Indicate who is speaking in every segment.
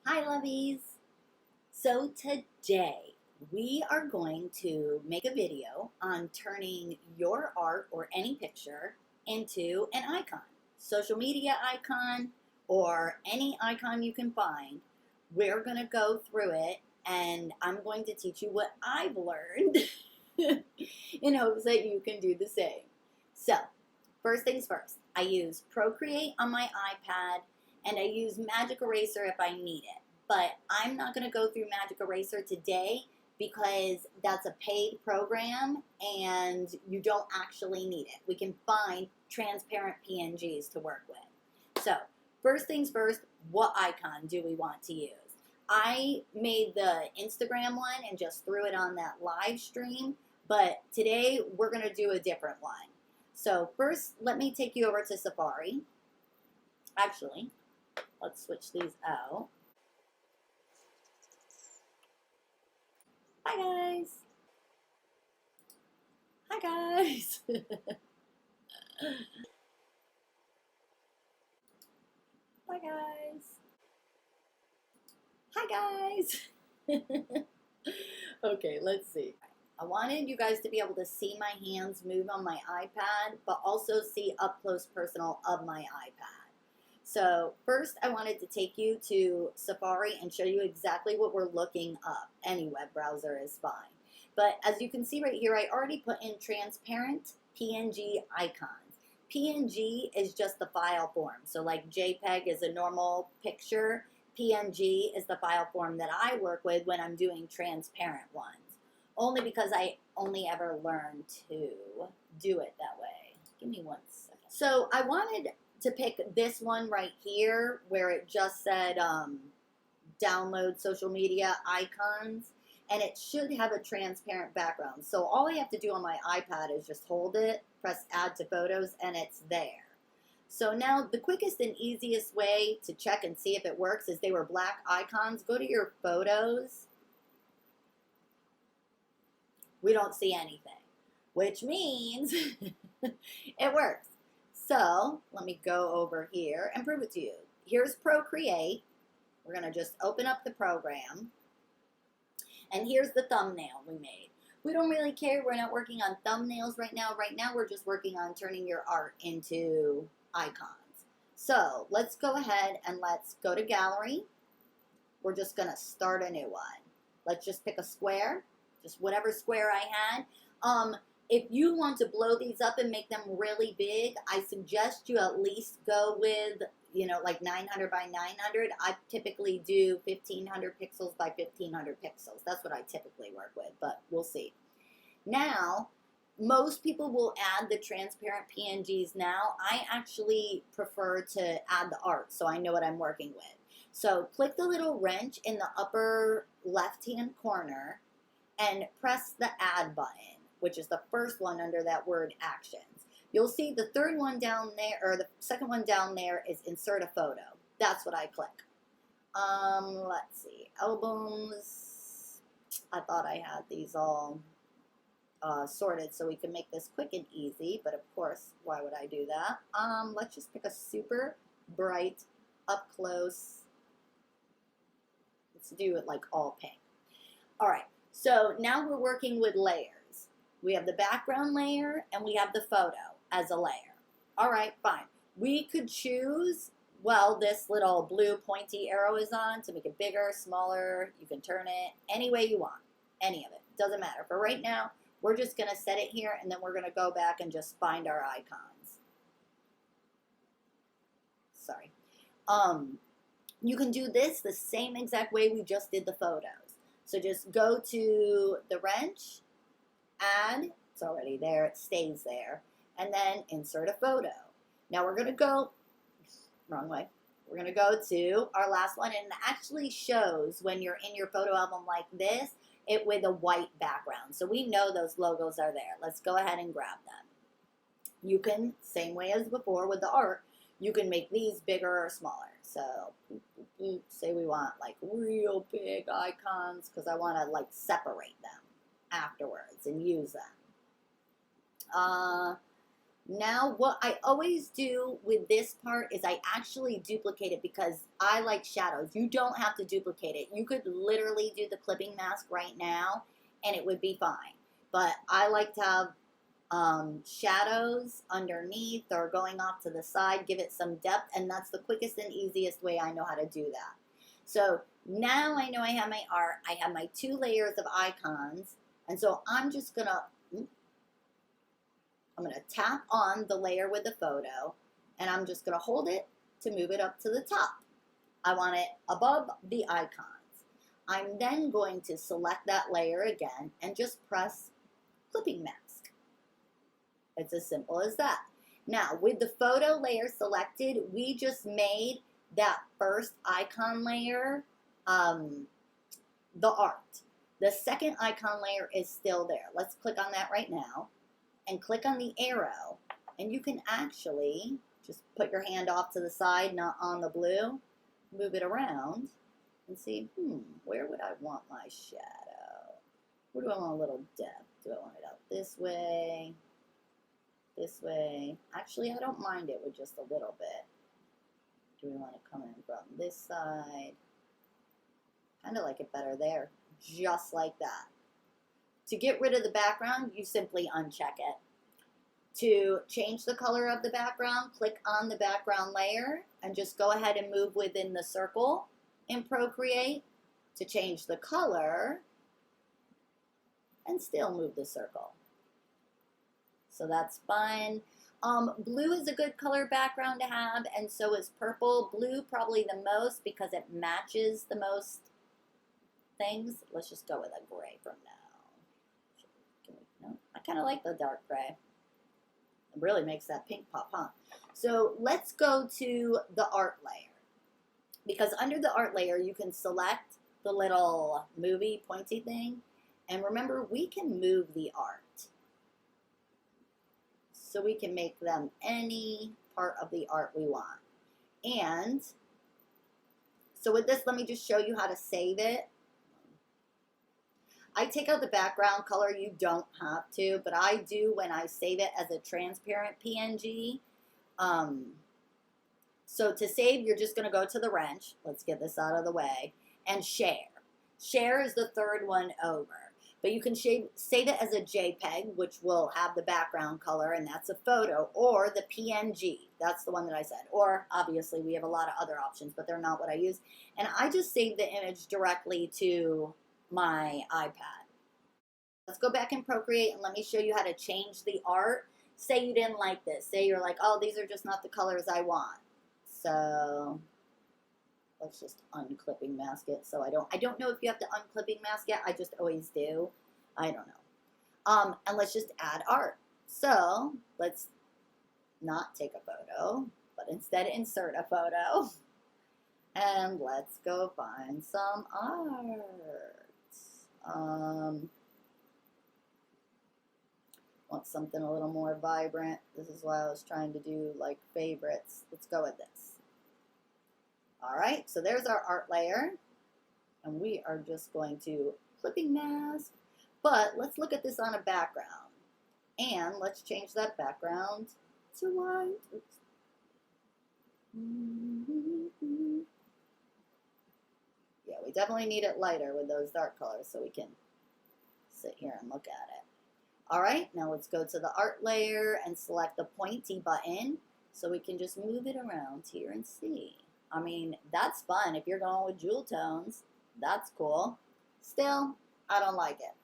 Speaker 1: Hi, lovies. So today we are going to make a video on turning your art or any picture into an icon, social media icon, or any icon you can find. We're going to go through it and I'm going to teach you what I've learned in hopes that you can do the same. So, first things first, I use Procreate on my iPad and I use Magic Eraser if I need it. But I'm not going to go through Magic Eraser today because that's a paid program and you don't actually need it. We can find transparent PNGs to work with. So, first things first, what icon do we want to use? I made the Instagram one and just threw it on that live stream, but today we're going to do a different one. So first, let me take you over to Safari. Actually, let's switch these out. Hi guys. Hi guys. Hi guys. Hi guys. Okay, let's see. I wanted you guys to be able to see my hands move on my iPad, but also see up close personal of my iPad. So first I wanted to take you to Safari and show you exactly what we're looking up. Any web browser is fine. But as you can see right here, I already put in transparent PNG icons. PNG is just the file form. So like JPEG is a normal picture. PNG is the file form that I work with when I'm doing transparent ones. Only because I only ever learned to do it that way. Give me 1 second. So I wanted to pick this one right here where it just said download social media icons, and it should have a transparent background. So all I have to do on my iPad is just hold it, press add to photos, and it's there. So now the quickest and easiest way to check and see if it works is they were black icons. Go to your photos. We don't see anything, which means it works. So let me go over here and prove it to you. Here's Procreate. We're going to just open up the program. And here's the thumbnail we made. We don't really care. We're not working on thumbnails right now. Right now we're just working on turning your art into icons. So let's go ahead and let's go to gallery. We're just going to start a new one. Let's just pick a square. Just whatever square I had. If you want to blow these up and make them really big, I suggest you at least go with, like 900 by 900. I typically do 1500 pixels by 1500 pixels. That's what I typically work with, but we'll see. Now, most people will add the transparent PNGs now. I actually prefer to add the art so I know what I'm working with. So click the little wrench in the upper left-hand corner and press the add button, which is the first one under that word actions. You'll see the third one down there, or the second one down there is insert a photo. That's what I click. Let's see, albums. I thought I had these all sorted so we can make this quick and easy, but of course, why would I do that? Let's just pick a super bright, up close. Let's do it like all pink. All right. So now we're working with layers. We have the background layer and we have the photo as a layer. All right, fine. We could choose, well, this little blue pointy arrow is on to make it bigger, smaller. You can turn it any way you want, any of it. Doesn't matter. For right now, we're just going to set it here and then we're going to go back and just find our icons. Sorry. You can do this the same exact way we just did the photos. So just go to the wrench, add, it's already there, it stays there, and then insert a photo. Now we're going to go, wrong way, we're going to go to our last one, and it actually shows when you're in your photo album like this, it with a white background. So we know those logos are there. Let's go ahead and grab them. You can, same way as before with the art, you can make these bigger or smaller. So say we want like real big icons because I want to like separate them afterwards and use them. Now, what I always do with this part is I actually duplicate it because I like shadows. You don't have to duplicate it. You could literally do the clipping mask right now and it would be fine. But I like to have shadows underneath or going off to the side, give it some depth, and that's the quickest and easiest way I know how to do that. So now I know I have my art. I have my 2 layers of icons, and so I'm gonna tap on the layer with the photo, and I'm just gonna hold it to move it up to the top. I want it above the icons. I'm then going to select that layer again and just press clipping mask. It's as simple as that. Now, with the photo layer selected, we just made that first icon layer the art. The second icon layer is still there. Let's click on that right now and click on the arrow, and you can actually just put your hand off to the side, not on the blue, move it around and see, where would I want my shadow? Where do I want a little depth? Do I want it out this way? This way? Actually, I don't mind it with just a little bit. Do we want to come in from this side? Kind of like it better there, just like that. To get rid of the background, you simply uncheck it. To change the color of the background, click on the background layer and just go ahead and move within the circle in Procreate to change the color and still move the circle. So that's fun. Blue is a good color background to have, and so is purple. Blue probably the most because it matches the most things. Let's just go with a gray from now. No, I kind of like the dark gray. It really makes that pink pop, huh? So let's go to the art layer. Because under the art layer, you can select the little movie pointy thing. And remember, we can move the art. So we can make them any part of the art we want. And so with this, let me just show you how to save it. I take out the background color. You don't have to, but I do when I save it as a transparent PNG. So to save, you're just going to go to the wrench. Let's get this out of the way. And share. Share is the third one over. But you can save it as a JPEG, which will have the background color, and that's a photo, or the PNG. That's the one that I said. Or, obviously, we have a lot of other options, but they're not what I use. And I just save the image directly to my iPad. Let's go back in Procreate and let me show you how to change the art. Say you didn't like this. Say you're like, oh, these are just not the colors I want. So let's just unclipping mask it. So I don't know if you have to unclipping mask it. I just always do. I don't know. And let's just add art. So let's not take a photo, but instead insert a photo. And let's go find some art. Want something a little more vibrant. This is why I was trying to do like favorites. Let's go with this. All right, so there's our art layer. And we are just going to clipping mask. But let's look at this on a background. And let's change that background to white. Oops. Yeah, we definitely need it lighter with those dark colors so we can sit here and look at it. All right, now let's go to the art layer and select the pointy button so we can just move it around here and see. I mean, that's fun. If you're going with jewel tones, that's cool. Still, I don't like it.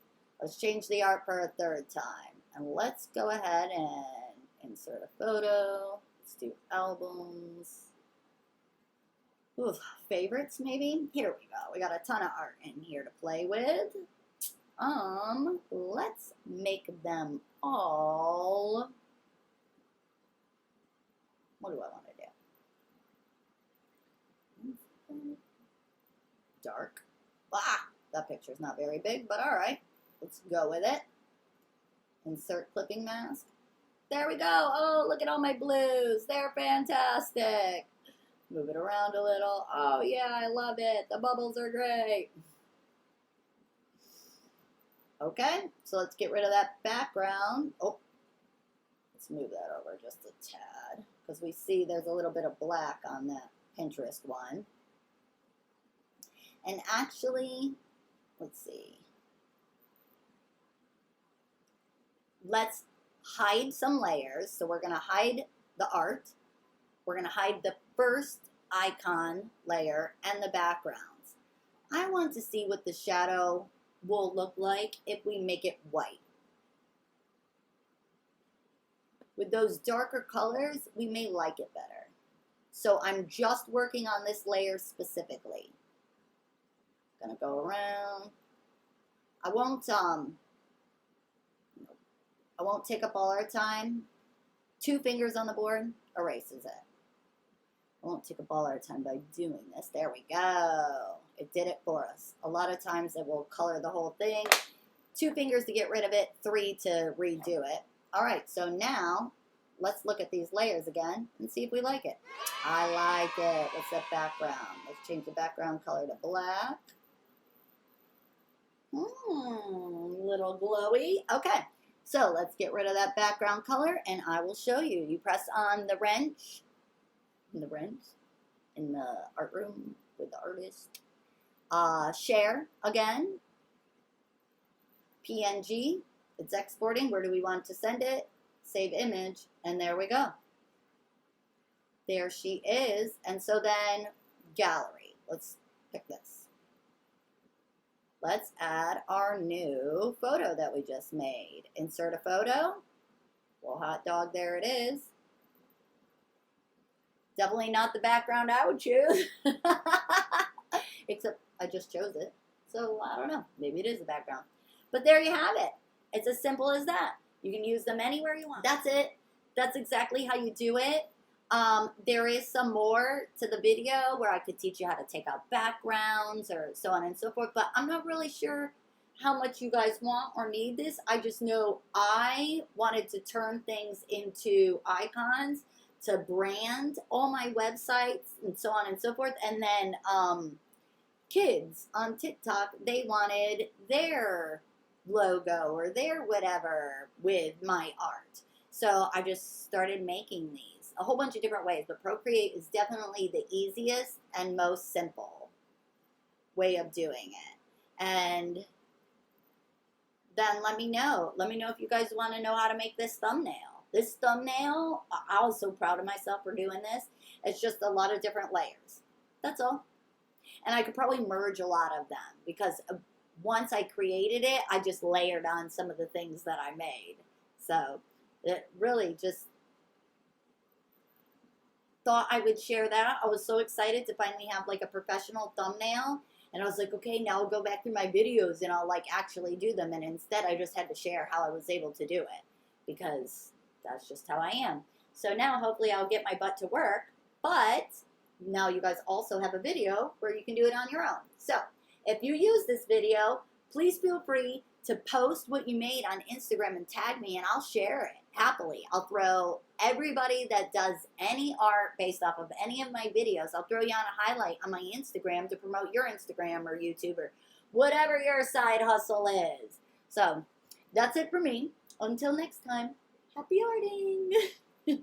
Speaker 1: Let's change the art for a third time. And let's go ahead and insert a photo. Let's do albums. Ooh, favorites maybe? Here we go. We got a ton of art in here to play with. Let's make them all. What do I want to do? Dark. Ah, that picture's not very big, but all right. Let's go with it. Insert clipping mask. There we go. Oh, look at all my blues. They're fantastic. Move it around a little. Oh, yeah, I love it. The bubbles are great. Okay, so let's get rid of that background. Oh, Let's move that over just a tad because we see there's a little bit of black on that Pinterest one. And actually, let's see. Let's hide some layers. So we're going to hide the art. We're going to hide the first icon layer and the backgrounds. I want to see what the shadow will look like if we make it white. With those darker colors, we may like it better. So I'm just working on this layer specifically. Gonna go around. I won't take up all our time. 2 fingers on the board erases it. I won't take up all our time by doing this. There we go. It did it for us. A lot of times it will color the whole thing. 2 fingers to get rid of it, 3 to redo it. All right, so now let's look at these layers again and see if we like it. I like it. What's that background? Let's change the background color to black. Little glowy. Okay, so let's get rid of that background color and I will show you. You press on the wrench, in the art room with the artist. Share again. PNG, it's exporting. Where do we want to send it? Save image, and there we go. There she is. And so then gallery. Let's pick this. Let's add our new photo that we just made. Insert a photo. Well, hot dog, there it is. Definitely not the background I would choose. Except I just chose it. So I don't know. Maybe it is the background. But there you have it. It's as simple as that. You can use them anywhere you want. That's it. That's exactly how you do it. There is some more to the video where I could teach you how to take out backgrounds or so on and so forth. But I'm not really sure how much you guys want or need this. I just know I wanted to turn things into icons to brand all my websites and so on and so forth. And then kids on TikTok, they wanted their logo or their whatever with my art. So I just started making these a whole bunch of different ways, but Procreate is definitely the easiest and most simple way of doing it. And then let me know. Let me know if you guys want to know how to make this thumbnail. This thumbnail, I was so proud of myself for doing this. It's just a lot of different layers. That's all. And I could probably merge a lot of them because once I created it, I just layered on some of the things that I made. So it really just thought I would share that. I was so excited to finally have like a professional thumbnail. And I was like, okay, now I'll go back through my videos and I'll like actually do them. And instead I just had to share how I was able to do it because that's just how I am. So now hopefully I'll get my butt to work. But now you guys also have a video where you can do it on your own. So if you use this video, please feel free to post what you made on Instagram and tag me and I'll share it happily. I'll throw everybody that does any art based off of any of my videos, I'll throw you on a highlight on my Instagram to promote your Instagram or YouTube or whatever your side hustle is. So that's it for me. Until next time, happy arting.